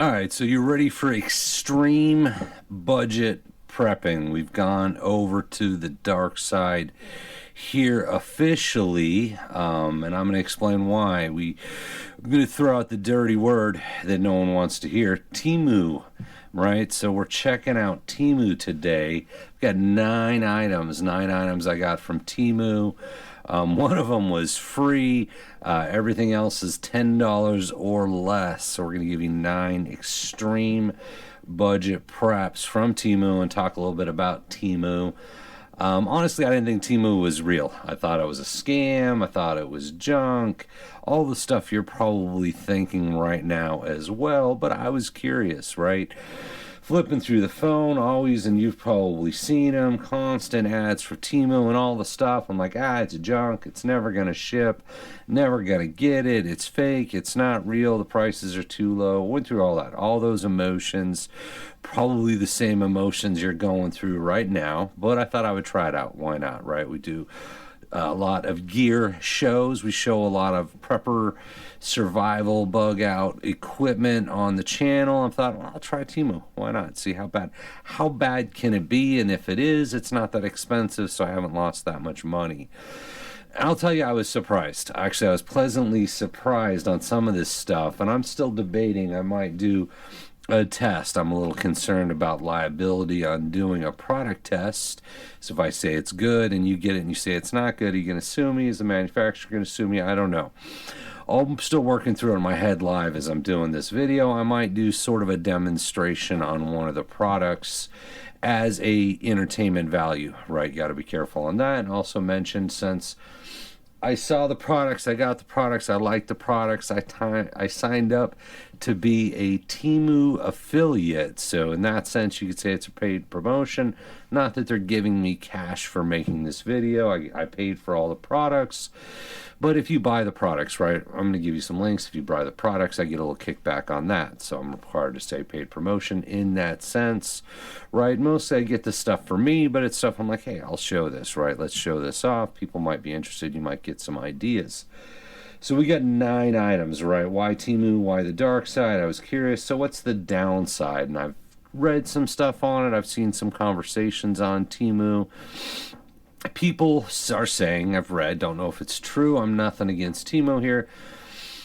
All right, so you're ready for extreme budget prepping. We've gone over to the dark side here officially, and I'm going to explain why. I'm going to throw out the dirty word that no one wants to hear, TEMU, right? So we're checking out TEMU today. We've got nine items I got from TEMU. One of them was free. Everything else is $10 or less. So we're going to give you 9 extreme budget preps from TEMU and talk a little bit about TEMU. Honestly, I didn't think TEMU was real. I thought it was a scam. I thought it was junk. All the stuff you're probably thinking right now as well. But I was curious, right? Flipping through the phone always, and you've probably seen them, constant ads for TEMU and all the stuff. I'm like, it's junk, it's never going to ship, never going to get it, it's fake, it's not real, the prices are too low. Went through all that, all those emotions, probably the same emotions you're going through right now, but I thought I would try it out. Why not, right? We do a lot of gear shows. We show a lot of prepper survival bug out equipment on the channel. I thought, well, I'll try TEMU. Why not? See how bad can it be? And if it is, it's not that expensive, so I haven't lost that much money. I'll tell you, I was surprised. Actually, I was pleasantly surprised on some of this stuff, and I'm still debating. I might do a test. I'm a little concerned about liability on doing a product test. So if I say it's good and you get it and you say it's not good, are you going to sue me? Is the manufacturer going to sue me? I don't know. I'm still working through it in my head live as I'm doing this video. I might do sort of a demonstration on one of the products as a entertainment value, right? You got to be careful on that. And also mention, since I saw the products, I got the products, I liked the products, I signed up to be a TEMU affiliate. So in that sense, you could say it's a paid promotion. Not that they're giving me cash for making this video. I paid for all the products. But if you buy the products, right, I'm going to give you some links. If you buy the products, I get a little kickback on that. So I'm required to say paid promotion in that sense, right? Mostly I get this stuff for me, but it's stuff I'm like, hey, I'll show this, right? Let's show this off. People might be interested. You might get some ideas. So we got 9 items, right? Why TEMU? Why the dark side? I was curious. So what's the downside? And I've read some stuff on it. I've seen some conversations on TEMU. People are saying, I've read, don't know if it's true, I'm nothing against TEMU here,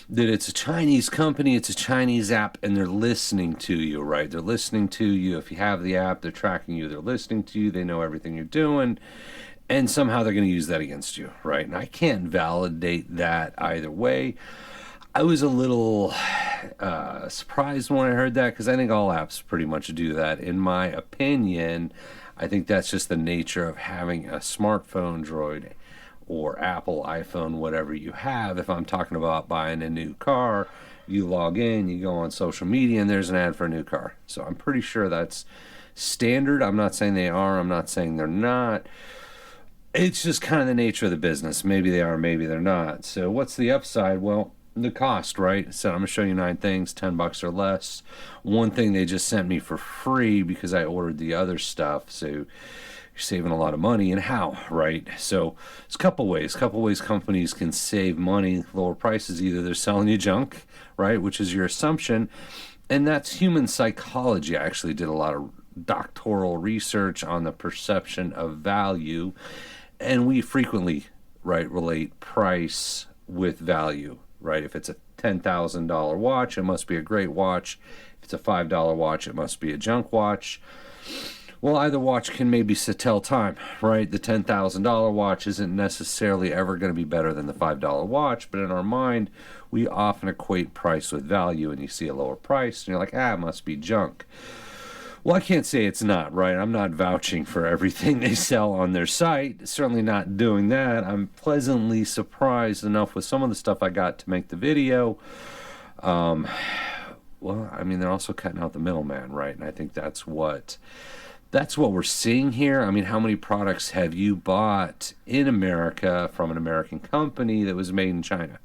that it's a Chinese company, it's a Chinese app, and they're listening to you, right? They're listening to you. If you have the app, they're tracking you, they're listening to you, they know everything you're doing, and somehow they're going to use that against you, right? And I can't validate that either way. I was a little surprised when I heard that, because I think all apps pretty much do that, in my opinion. I think that's just the nature of having a smartphone, Droid, or Apple, iPhone, whatever you have. If I'm talking about buying a new car, you log in, you go on social media, and there's an ad for a new car. So I'm pretty sure that's standard. I'm not saying they are. I'm not saying they're not. It's just kind of the nature of the business. Maybe they are, maybe they're not. So what's the upside? Well, the cost, right? So I'm going to show you 9 things, $10 or less. One thing they just sent me for free because I ordered the other stuff. So you're saving a lot of money. And how, right? So there's a couple ways companies can save money, lower prices. Either they're selling you junk, right, which is your assumption. And that's human psychology. I actually did a lot of doctoral research on the perception of value. And we frequently, right, relate price with value. Right, if it's a $10,000 watch, it must be a great watch. If it's a $5 watch, it must be a junk watch. Well, either watch can maybe tell time, right? The $10,000 watch isn't necessarily ever going to be better than the $5 watch, but in our mind, we often equate price with value, and you see a lower price, and you're like, it must be junk. Well, I can't say it's not, right? I'm not vouching for everything they sell on their site. Certainly not doing that. I'm pleasantly surprised enough with some of the stuff I got to make the video. Well, I mean, they're also cutting out the middleman, right? And I think that's what we're seeing here. I mean, how many products have you bought in America from an American company that was made in China?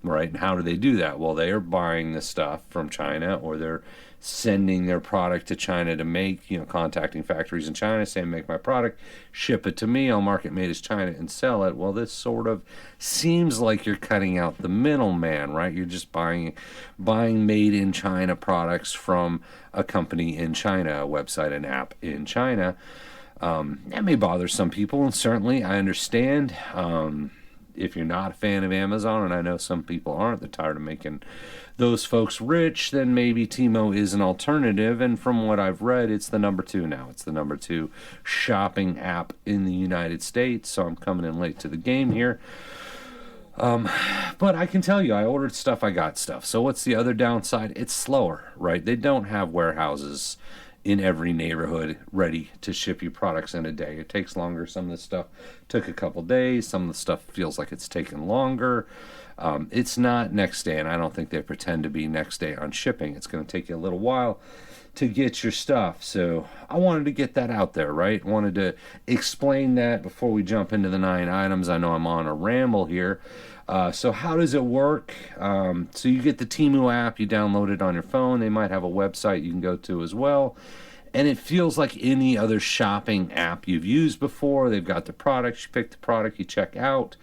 right? And how do they do that? Well, they are buying the stuff from China, or they're sending their product to China to make, contacting factories in China saying, make my product, ship it to me, I'll mark it made as China and sell it. Well, this sort of seems like you're cutting out the middleman, right? You're just buying made in China products from a company in China, a website, an app in China. That may bother some people, and certainly I understand. If you're not a fan of Amazon, and I know some people aren't, they're tired of making those folks rich, then maybe TEMU is an alternative. And from what I've read, it's the number 2 now. It's the number 2 shopping app in the United States. So I'm coming in late to the game here. But I can tell you, I ordered stuff, I got stuff. So what's the other downside? It's slower, right? They don't have warehouses in every neighborhood ready to ship you products in a day. It takes longer. Some of the stuff took a couple days. Some of the stuff feels like it's taken longer. It's not next day, and I don't think they pretend to be next day on shipping. It's going to take you a little while to get your stuff. So I wanted to get that out there, right? Wanted to explain that before we jump into the 9 items. I know I'm on a ramble here. So how does it work? So you get the TEMU app, you download it on your phone. They might have a website you can go to as well. And it feels like any other shopping app you've used before. They've got the products, you pick the product, you check out.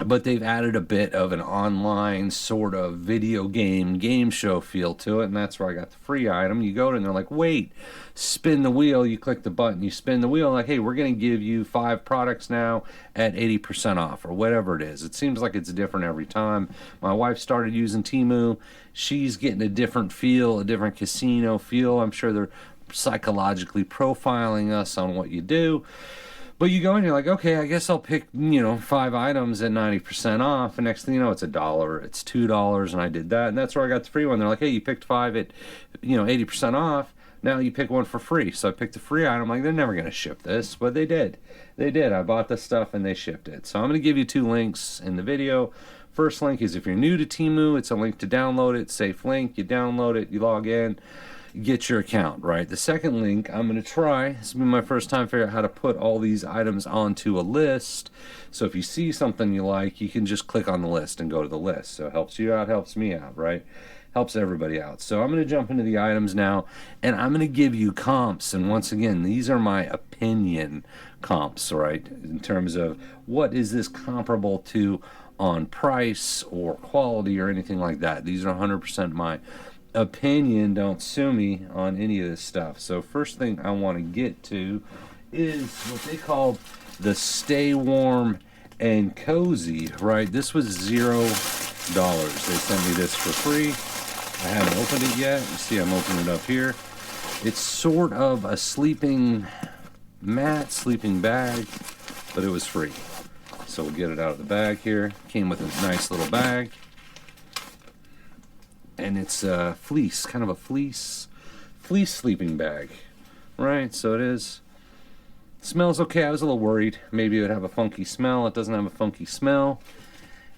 But they've added a bit of an online sort of video game show feel to it, and that's where I got the free item. You go to and they're like, wait, spin the wheel. You click the button, you spin the wheel, like, hey, we're going to give you 5 products now at 80% off, or whatever it is. It seems like it's different every time. My wife started using TEMU. She's getting a different feel, a different casino feel. I'm sure they're psychologically profiling us on what you do. But you go and you're like, okay, I guess I'll pick, 5 items at 90% off. And next thing you know, it's $1, it's $2, and I did that. And that's where I got the free one. They're like, hey, you picked 5 at, 80% off. Now you pick one for free. So I picked the free item. I'm like, they're never going to ship this. But they did. They did. I bought the stuff and they shipped it. So I'm going to give you 2 links in the video. First link is if you're new to TEMU, it's a link to download it. Safe link. You download it. You log in. Get your account, right? The second link, I'm going to try. This will be my first time figuring out how to put all these items onto a list. So if you see something you like, you can just click on the list and go to the list. So it helps you out, helps me out, right? Helps everybody out. So I'm going to jump into the items now, and I'm going to give you comps. And once again, these are my opinion comps, right? In terms of what is this comparable to on price or quality or anything like that. These are 100% my opinion. Don't sue me on any of this stuff. So first thing I want to get to is what they call the Stay Warm and Cozy, right? This was $0. They sent me this for free. I haven't opened it yet. You see I'm opening it up here. It's sort of a sleeping mat, sleeping bag, but it was free. So we'll get it out of the bag here. Came with a nice little bag. And it's a fleece, kind of a fleece sleeping bag, right? So it is. Smells okay. I was a little worried. Maybe it would have a funky smell. It doesn't have a funky smell.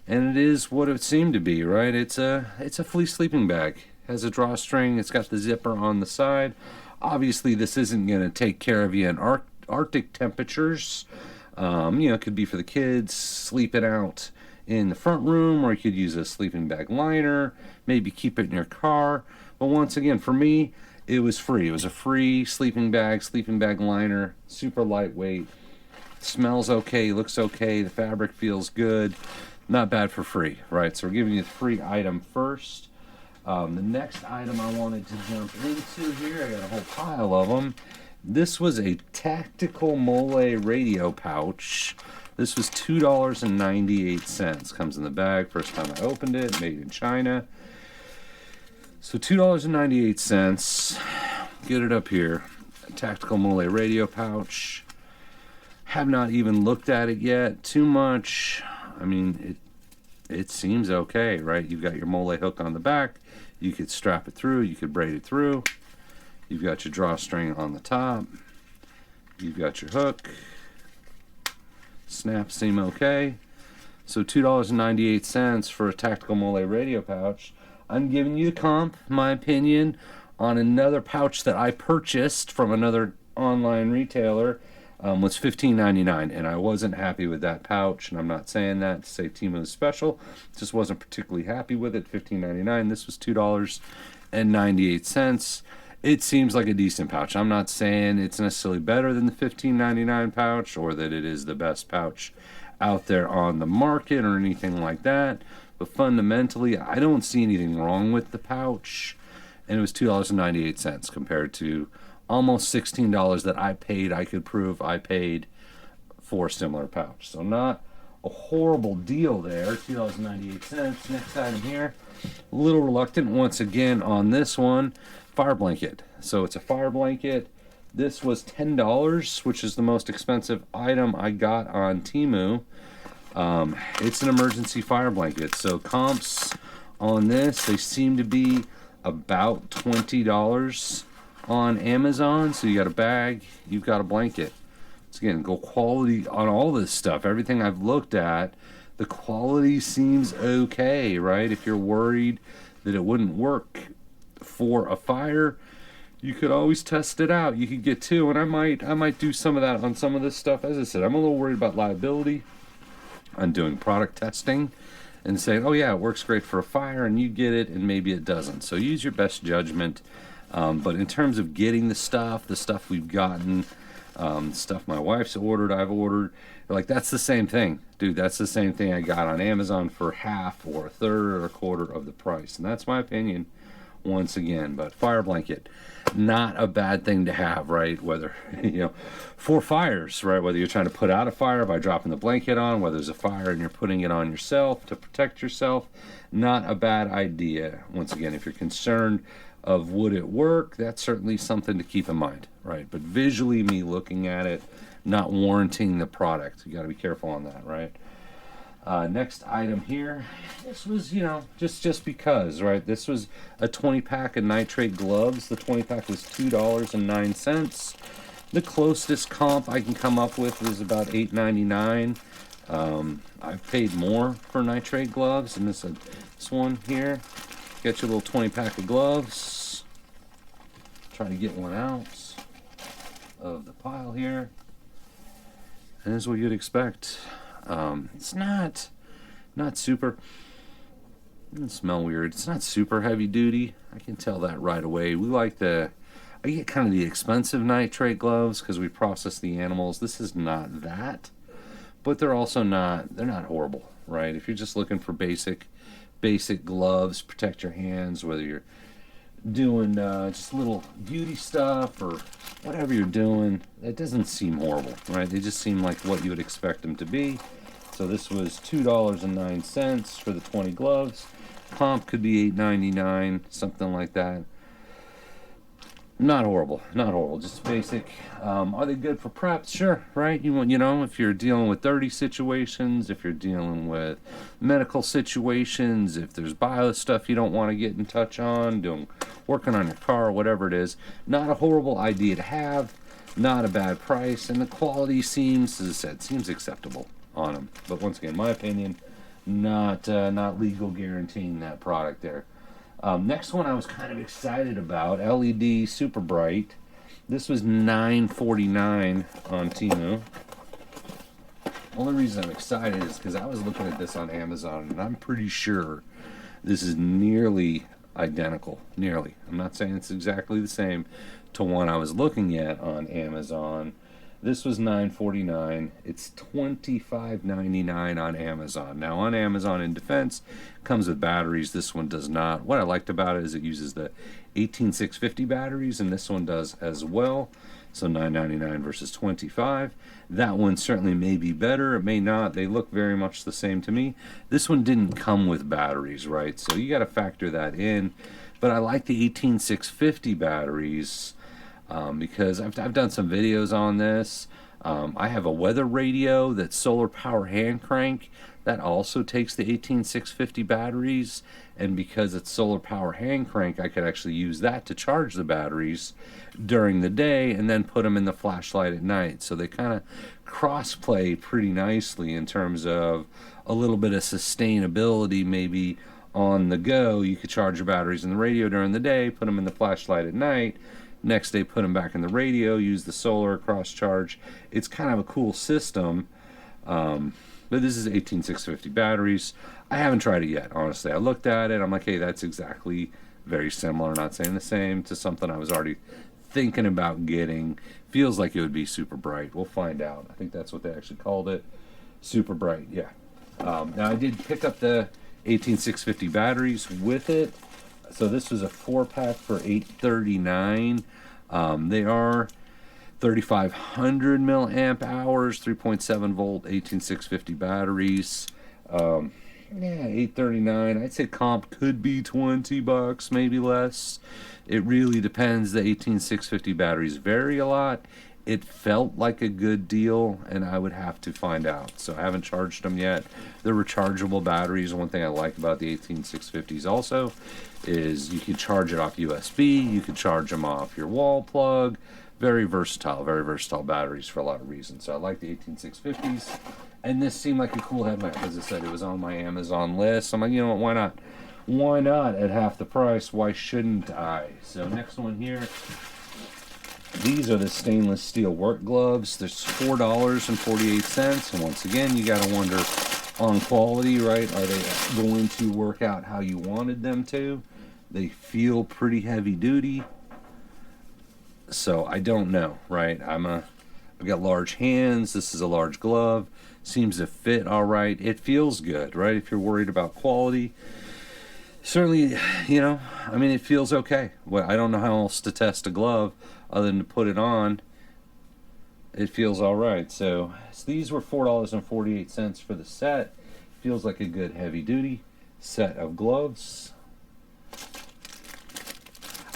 And it is what it seemed to be, right? It's a fleece sleeping bag. It has a drawstring. It's got the zipper on the side. Obviously, this isn't going to take care of you in Arctic temperatures. It could be for the kids sleeping out in the front room, or you could use a sleeping bag liner, maybe keep it in your car. But once again, for me, it was free. It was a free sleeping bag liner, super lightweight, smells okay, looks okay, the fabric feels good, not bad for free, right? So we're giving you the free item first. The next item I wanted to jump into here, I got a whole pile of them. This was a tactical mole radio pouch. This was $2.98. Comes in the bag. First time I opened it. Made in China. So $2.98. Get it up here. A tactical mole radio pouch. Have not even looked at it yet too much. I mean, it seems okay, right? You've got your mole hook on the back. You could strap it through. You could braid it through. You've got your drawstring on the top. You've got your hook. Snaps seem okay. So $2.98 for a tactical mole radio pouch. I'm giving you the comp, my opinion, on another pouch that I purchased from another online retailer. was $15.99, and I wasn't happy with that pouch. And I'm not saying that to say TEMU is special, just wasn't particularly happy with it. $15.99. This was $2.98. It seems like a decent pouch. I'm not saying it's necessarily better than the $15.99 pouch or that it is the best pouch out there on the market or anything like that, but fundamentally I don't see anything wrong with the pouch. And it was $2.98 compared to almost $16 that I paid. I could prove I paid for a similar pouch. So not a horrible deal there. $2.98. Next item here. A little reluctant once again on this one. Fire blanket. So it's a fire blanket. This was $10, which is the most expensive item I got on TEMU. It's an emergency fire blanket. So comps on this, they seem to be about $20 on Amazon. So you got a bag, you've got a blanket. So again, go quality on all this stuff. Everything I've looked at, the quality seems okay, right? If you're worried that it wouldn't work for a fire, you could always test it out. You could get two, and I might do some of that on some of this stuff. As I said, I'm a little worried about liability on doing product testing and saying, oh yeah, it works great for a fire, and you get it, and maybe it doesn't. So use your best judgment. But in terms of getting the stuff we've gotten, stuff my wife's ordered, I've ordered, like that's the same thing, dude. That's the same thing I got on Amazon for half or a third or a quarter of the price, and that's my opinion. Once again, but fire blanket, not a bad thing to have, right? Whether, for fires, right? Whether you're trying to put out a fire by dropping the blanket on, whether there's a fire and you're putting it on yourself to protect yourself, not a bad idea. Once again, if you're concerned of would it work, that's certainly something to keep in mind, right? But visually, me looking at it, not warranting the product. You got to be careful on that, right? Next item here, this was, just because, right? This was a 20-pack of Nitrate Gloves. The 20-pack was $2.09. The closest comp I can come up with is about $8.99. I've paid more for Nitrate Gloves, and this one here, get your little 20-pack of gloves. Try to get one out of the pile here. And this is what you'd expect. It's not super, it doesn't smell weird. It's not super heavy duty. I can tell that right away. I get kind of the expensive Nitrate Gloves because we process the animals. This is not that, but they're not horrible, right? If you're just looking for basic gloves, protect your hands, whether you're doing just little beauty stuff or whatever you're doing, it doesn't seem horrible, right? They just seem like what you would expect them to be. So this was $2.09 for the 20 gloves. Comp could be $8.99, something like that. Not horrible, just basic. Are they good for preps? Sure, right? If you're dealing with dirty situations, if you're dealing with medical situations, if there's bio stuff you don't want to get in touch on, working on your car, whatever it is, not a horrible idea to have, not a bad price, and the quality seems, as I said, seems acceptable on them. But once again, my opinion, not legal guaranteeing that product there. Next one I was kind of excited about, LED Super Bright. This was $9.49 on TEMU. Only reason I'm excited is because I was looking at this on Amazon, and I'm pretty sure this is nearly identical. Nearly. I'm not saying it's exactly the same to one I was looking at on Amazon. This was $9.49. It's $25.99 on Amazon. Now, on Amazon, in defense, comes with batteries. This one does not. What I liked about it is it uses the 18650 batteries, and this one does as well. So $9.99 versus $25. That one certainly may be better. It may not. They look very much the same to me. This one didn't come with batteries, right? So you got to factor that in. But I like the 18650 batteries. Because I've done some videos on this. I have a weather radio that's solar power hand crank that also takes the 18650 batteries, and because it's solar power hand crank, I could actually use that to charge the batteries during the day and then put them in the flashlight at night. So they kind of cross play pretty nicely in terms of a little bit of sustainability. Maybe on the go, you could charge your batteries in the radio during the day, put them in the flashlight at night. Next day, put them back in the radio, use the solar cross charge. It's kind of a cool system. But this is 18650 batteries. I haven't tried it yet, honestly. I looked at it. I'm like, hey, that's exactly very similar, not saying the same, to something I was already thinking about getting. Feels like it would be super bright. We'll find out. I think that's what they actually called it. Super bright, yeah. Now, I did pick up the 18650 batteries with it. So this was a 4-pack for $839. They are 3500 milliamp hours, 3.7 volt, 18650 batteries. Yeah, $839. I'd say comp could be $20, maybe less. It really depends. The 18650 batteries vary a lot. It felt like a good deal, and I would have to find out. So I haven't charged them yet. They're rechargeable batteries. One thing I like about the 18650s also is you can charge it off USB. You can charge them off your wall plug. Very versatile batteries for a lot of reasons. So I like the 18650s, and this seemed like a cool headlamp. As I said, it was on my Amazon list. I'm like, you know what, why not? Why not at half the price? Why shouldn't I? So next one here. These are the stainless steel work gloves. There's $4.48, and once again, you got to wonder on quality, right? Are they going to work out how you wanted them to? They feel pretty heavy duty. So I don't know, right? I've got large hands. This is a large glove. Seems to fit all right. It feels good, right? If you're worried about quality, certainly, you know, I mean, it feels okay. Well, I don't know how else to test a glove other than to put it on. It feels all right. So these were $4.48 for the set. Feels like a good heavy duty set of gloves.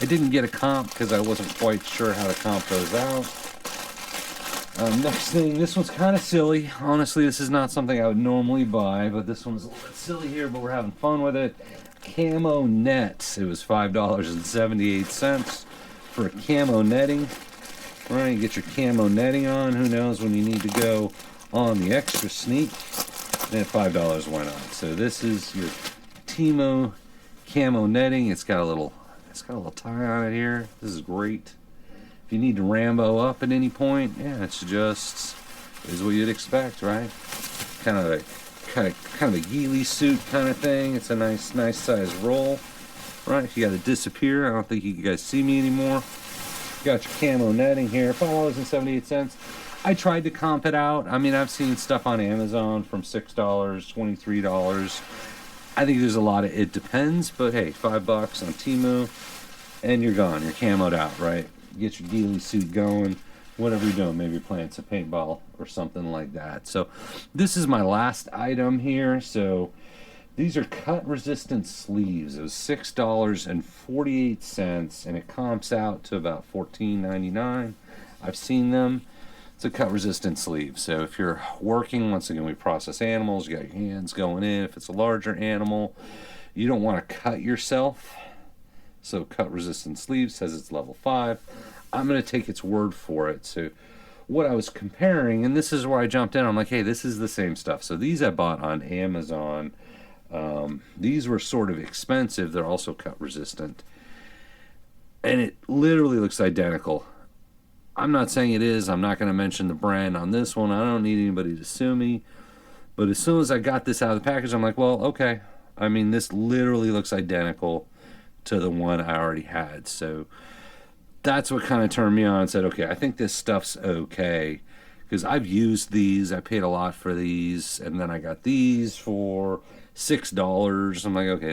I didn't get a comp because I wasn't quite sure how to comp those out. Next thing, this one's kind of silly. Honestly, this is not something I would normally buy, but this one's a little bit silly here, but we're having fun with it. Camo nets. It was $5.78 for a camo netting. All right, you get your camo netting on. Who knows when you need to go on the extra sneak. And $5 went on. So this is your TEMU camo netting. It's got a little tie on it here. This is great. If you need to Rambo up at any point, yeah, it's just is what you'd expect, right? Kind of a ghillie suit kind of thing. It's a nice size roll, right? If you got to disappear, I don't think you guys see me anymore. Got your camo netting here, $5.78. I tried to comp it out. I mean, I've seen stuff on Amazon from $6, $23. I think there's a lot of it depends, but hey, $5 on Temu, and you're gone. You're camoed out, right? Get your ghillie suit going, whatever you're doing. Maybe you're playing some paintball or something like that. So this is my last item here. So these are cut-resistant sleeves. It was $6.48, and it comps out to about $14.99. I've seen them. It's a cut-resistant sleeve. So if you're working, once again, we process animals. You got your hands going in. If it's a larger animal, you don't want to cut yourself. So cut-resistant sleeve says it's level 5. I'm going to take its word for it. So what I was comparing, and this is where I jumped in. I'm like, hey, this is the same stuff. So these I bought on Amazon. These were sort of expensive. They're also cut-resistant. And it literally looks identical. I'm not saying it is. I'm not going to mention the brand on this one. I don't need anybody to sue me. But as soon as I got this out of the package, I'm like, well, okay. I mean, this literally looks identical to the one I already had. So that's what kind of turned me on and said, okay, I think this stuff's okay. Because I've used these. I paid a lot for these. And then I got these for $6. I'm like, okay,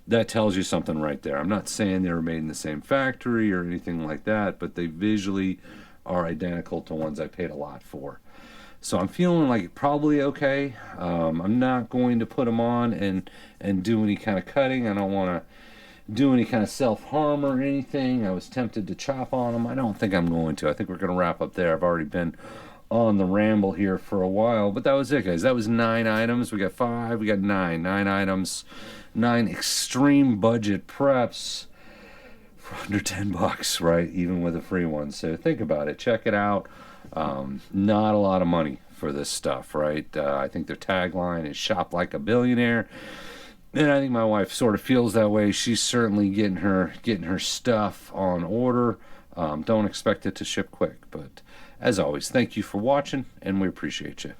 that tells you something right there. I'm not saying they were made in the same factory or anything like that, but they visually are identical to ones I paid a lot for. So I'm feeling like probably okay. I'm not going to put them on and do any kind of cutting. I don't want to do any kind of self-harm or anything. I was tempted to chop on them. I don't think I'm going to. I think we're going to wrap up there. I've already been on the ramble here for a while, but that was it, guys. That was 9 items. We got 5. We got 9 items. 9 extreme budget preps for under $10, right? Even with a free one. So think about it. Check it out. Not a lot of money for this stuff, right? I think their tagline is "Shop like a billionaire." And I think my wife sort of feels that way. She's certainly getting her stuff on order. Don't expect it to ship quick, but as always, thank you for watching, and we appreciate you.